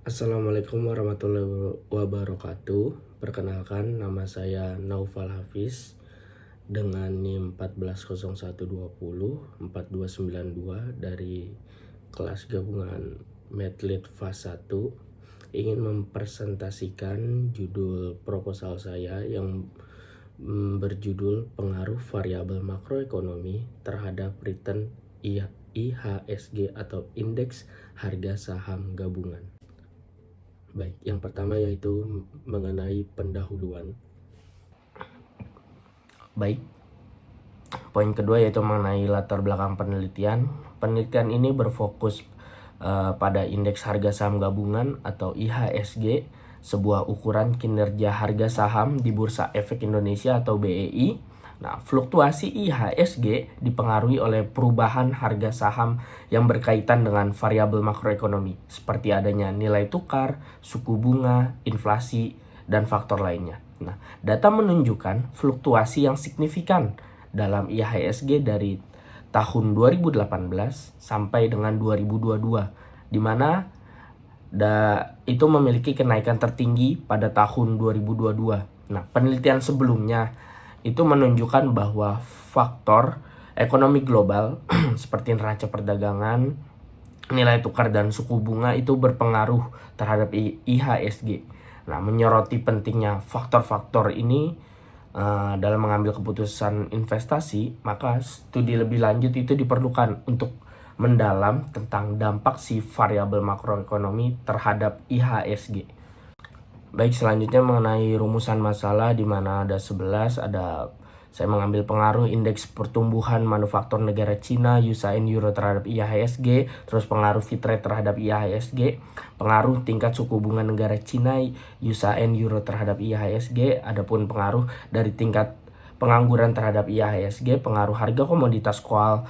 Assalamualaikum warahmatullahi wabarakatuh. Perkenalkan, nama saya Naufal Hafiz dengan NIM 1401204292 dari kelas gabungan Medlit Fas 1. Ingin mempresentasikan judul proposal saya yang berjudul pengaruh variabel makroekonomi terhadap return IHSG atau indeks harga saham gabungan. Baik, yang pertama yaitu mengenai pendahuluan. Baik, poin kedua yaitu mengenai latar belakang penelitian. Penelitian ini berfokus pada indeks harga saham gabungan atau IHSG, sebuah ukuran kinerja harga saham di Bursa Efek Indonesia atau BEI. Nah, fluktuasi IHSG dipengaruhi oleh perubahan harga saham yang berkaitan dengan variabel makroekonomi seperti adanya nilai tukar, suku bunga, inflasi, dan faktor lainnya. Nah, data menunjukkan fluktuasi yang signifikan dalam IHSG dari tahun 2018 sampai dengan 2022, di mana itu memiliki kenaikan tertinggi pada tahun 2022. Nah, penelitian sebelumnya itu menunjukkan bahwa faktor ekonomi global seperti neraca perdagangan, nilai tukar, dan suku bunga itu berpengaruh terhadap IHSG. Nah, menyoroti pentingnya faktor-faktor ini dalam mengambil keputusan investasi, maka studi lebih lanjut itu diperlukan untuk mendalam tentang dampak si variabel makroekonomi terhadap IHSG. Baik, selanjutnya mengenai rumusan masalah, di mana ada 11, saya mengambil pengaruh indeks pertumbuhan manufaktur negara Cina, USN Euro terhadap IHSG, terus pengaruh fit rate terhadap IHSG, pengaruh tingkat suku bunga negara Cina, USN Euro terhadap IHSG, adapun pengaruh dari tingkat pengangguran terhadap IHSG, pengaruh harga komoditas coal,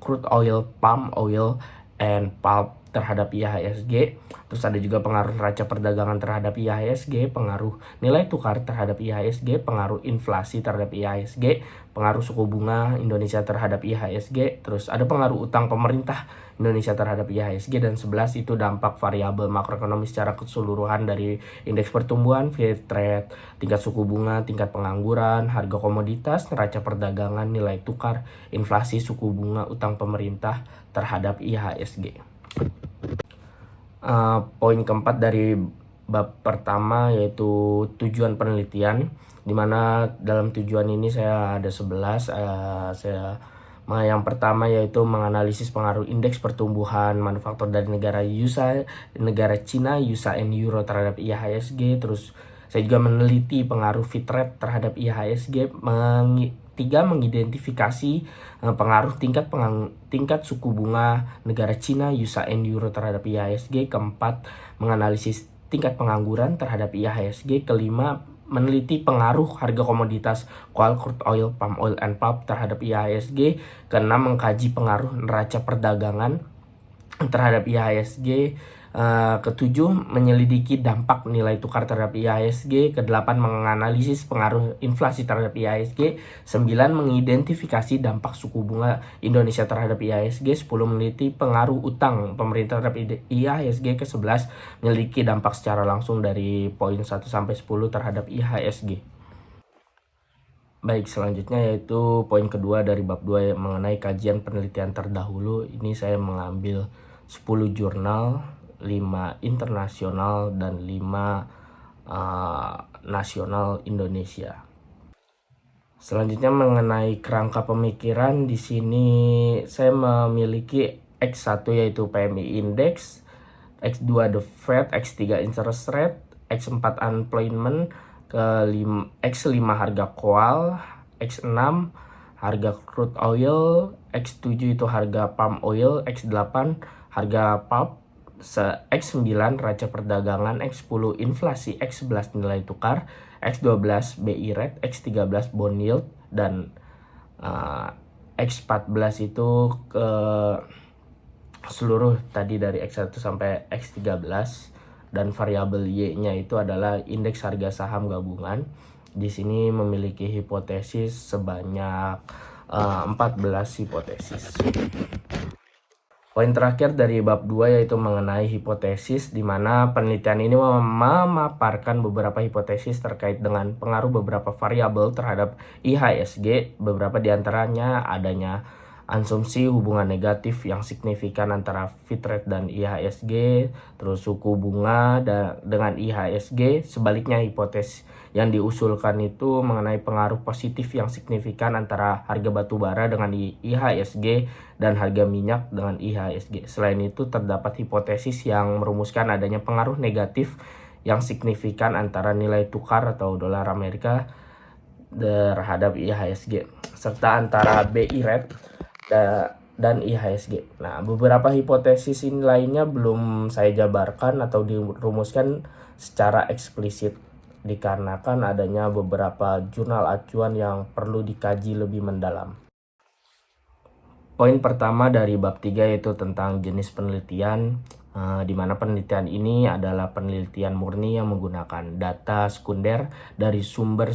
crude oil, palm oil, and pulp terhadap IHSG. Terus ada juga pengaruh neraca perdagangan terhadap IHSG, pengaruh nilai tukar terhadap IHSG, pengaruh inflasi terhadap IHSG, pengaruh suku bunga Indonesia terhadap IHSG, terus ada pengaruh utang pemerintah Indonesia terhadap IHSG, dan 11 itu dampak variabel makroekonomi secara keseluruhan dari indeks pertumbuhan, fit rate, tingkat suku bunga, tingkat pengangguran, harga komoditas, neraca perdagangan, nilai tukar, inflasi, suku bunga, utang pemerintah terhadap IHSG. Poin keempat dari bab pertama yaitu tujuan penelitian, dimana dalam tujuan ini saya ada 11. Yang pertama yaitu menganalisis pengaruh indeks pertumbuhan manufaktur dari negara Cina, USN Euro terhadap IHSG. Terus saya juga meneliti pengaruh fit rate terhadap IHSG. Tiga, mengidentifikasi pengaruh tingkat suku bunga negara Cina, USN Euro terhadap IHSG. Keempat, menganalisis tingkat pengangguran terhadap IHSG. Kelima, meneliti pengaruh harga komoditas coal, crude oil, palm oil, and pulp terhadap IHSG. Keenam, mengkaji pengaruh neraca perdagangan terhadap IHSG. Ketujuh, menyelidiki dampak nilai tukar terhadap IHSG. Kedelapan, menganalisis pengaruh inflasi terhadap IHSG. 9, mengidentifikasi dampak suku bunga Indonesia terhadap IHSG. 10, meneliti pengaruh utang pemerintah terhadap IHSG. Ke-11, menyelidiki dampak secara langsung dari poin 1 sampai 10 terhadap IHSG. Baik, selanjutnya yaitu poin kedua dari bab 2 mengenai kajian penelitian terdahulu. Ini saya mengambil 10 jurnal, 5 internasional, dan 5 nasional Indonesia. Selanjutnya mengenai kerangka pemikiran, di sini saya memiliki X1 yaitu PMI Index, X2 The Fed, X3 Interest Rate, X4 Unemployment, X5 harga coal, X6 harga crude oil, X7 itu harga palm oil, X8 harga pulp, X9 neraca perdagangan, X10 inflasi, X11 nilai tukar, X12 BI rate, X13 bond yield, dan X14 itu ke seluruh tadi dari X1 sampai X13, dan variabel Y-nya itu adalah indeks harga saham gabungan. Di sini memiliki hipotesis sebanyak 14 hipotesis. Poin terakhir dari bab 2 yaitu mengenai hipotesis, di mana penelitian ini memaparkan beberapa hipotesis terkait dengan pengaruh beberapa variabel terhadap IHSG. Beberapa diantaranya adanya asumsi hubungan negatif yang signifikan antara fit rate dan IHSG, terus suku bunga dengan IHSG. Sebaliknya, hipotesis yang diusulkan itu mengenai pengaruh positif yang signifikan antara harga batu bara dengan IHSG dan harga minyak dengan IHSG. Selain itu, terdapat hipotesis yang merumuskan adanya pengaruh negatif yang signifikan antara nilai tukar atau dolar Amerika terhadap IHSG, serta antara BI rate dan IHSG. Nah, beberapa hipotesis ini lainnya belum saya jabarkan atau dirumuskan secara eksplisit dikarenakan adanya beberapa jurnal acuan yang perlu dikaji lebih mendalam. Poin pertama dari bab 3 yaitu tentang jenis penelitian, di mana penelitian ini adalah penelitian murni yang menggunakan data sekunder dari sumber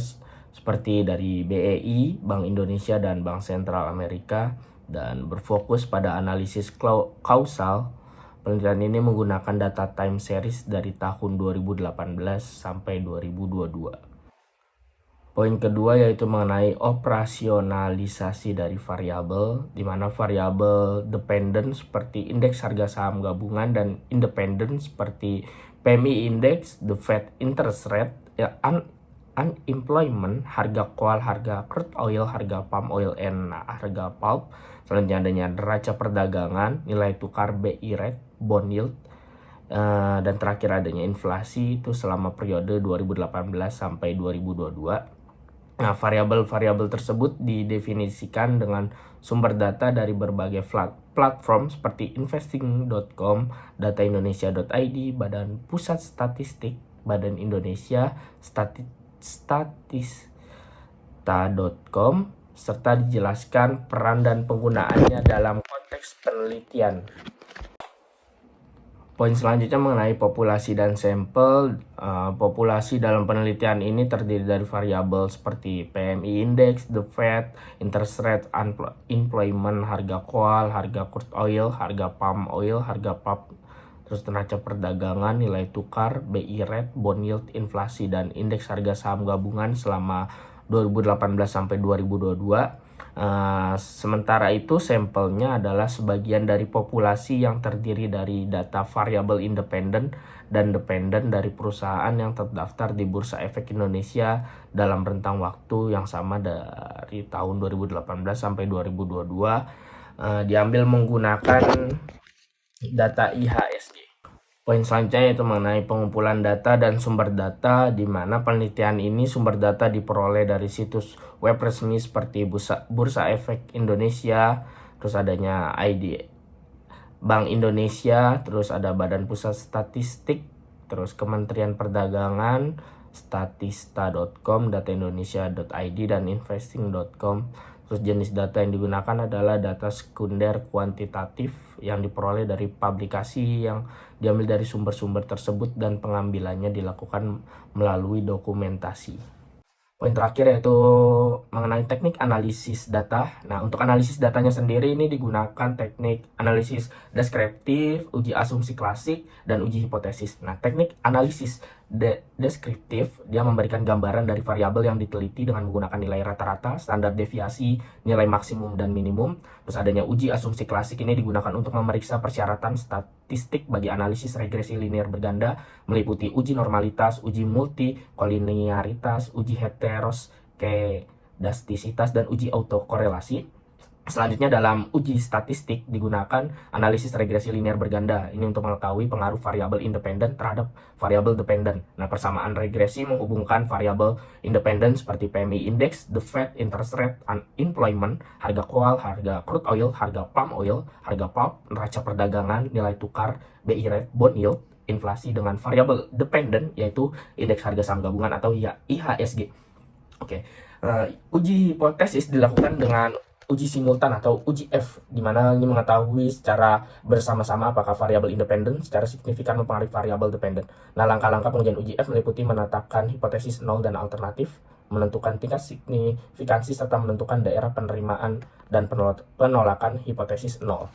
seperti dari BEI, Bank Indonesia, dan Bank Sentral Amerika, dan berfokus pada analisis kausal. Penelitian ini menggunakan data time series dari tahun 2018 sampai 2022. Poin kedua yaitu mengenai operasionalisasi dari variabel, di mana variabel dependent seperti indeks harga saham gabungan dan independent seperti PMI index, the Fed interest rate, unemployment, harga coal, harga crude oil, harga palm oil, and harga pulp. Selanjutnya adanya neraca perdagangan, nilai tukar BI rate, bond yield, dan terakhir adanya inflasi itu selama periode 2018 sampai 2022. Nah, variabel-variabel tersebut didefinisikan dengan sumber data dari berbagai platform seperti investing.com, dataindonesia.id, Badan Pusat Statistik, Badan Indonesia, statista.com, serta dijelaskan peran dan penggunaannya dalam konteks penelitian. Poin selanjutnya mengenai populasi dan sampel. Populasi dalam penelitian ini terdiri dari variabel seperti PMI index, the Fed, interest rate, employment, harga coal, harga crude oil, harga palm oil, harga pulp, terus neraca perdagangan, nilai tukar, BI rate, bond yield, inflasi, dan indeks harga saham gabungan selama 2018 sampai 2022. Sementara itu, sampelnya adalah sebagian dari populasi yang terdiri dari data variabel independen dan dependen dari perusahaan yang terdaftar di Bursa Efek Indonesia dalam rentang waktu yang sama dari tahun 2018 sampai 2022, diambil menggunakan data IHSG. Poin selanjutnya yaitu mengenai pengumpulan data dan sumber data, di mana penelitian ini sumber data diperoleh dari situs web resmi seperti Bursa Efek Indonesia, terus adanya ID Bank Indonesia, terus ada Badan Pusat Statistik, terus Kementerian Perdagangan, statista.com, dataindonesia.id, dan investing.com. Terus jenis data yang digunakan adalah data sekunder kuantitatif yang diperoleh dari publikasi yang diambil dari sumber-sumber tersebut dan pengambilannya dilakukan melalui dokumentasi. Poin terakhir yaitu mengenai teknik analisis data. Nah, untuk analisis datanya sendiri ini digunakan teknik analisis deskriptif, uji asumsi klasik, dan uji hipotesis. Nah, teknik analisis deskriptif, dia memberikan gambaran dari variabel yang diteliti dengan menggunakan nilai rata-rata, standar deviasi, nilai maksimum dan minimum. Terus adanya uji asumsi klasik ini digunakan untuk memeriksa persyaratan statistik bagi analisis regresi linear berganda, meliputi uji normalitas, uji multikolinearitas, uji heteroskedastisitas, dan uji autokorelasi. Selanjutnya dalam uji statistik digunakan analisis regresi linear berganda. Ini untuk mengetahui pengaruh variabel independen terhadap variabel dependen. Nah, persamaan regresi menghubungkan variabel independen seperti PMI index, the Fed interest rate, unemployment, harga coal, harga crude oil, harga palm oil, harga pulp, neraca perdagangan, nilai tukar, BI rate, bond yield, inflasi, dengan variabel dependen yaitu indeks harga saham gabungan atau IHSG. Oke. Uji hipotesis dilakukan dengan uji simultan atau uji F, di mana ini mengetahui secara bersama-sama apakah variabel independen secara signifikan mempengaruhi variabel dependen. Nah, langkah-langkah pengujian uji F meliputi menetapkan hipotesis nol dan alternatif, menentukan tingkat signifikansi, serta menentukan daerah penerimaan dan penolakan hipotesis nol.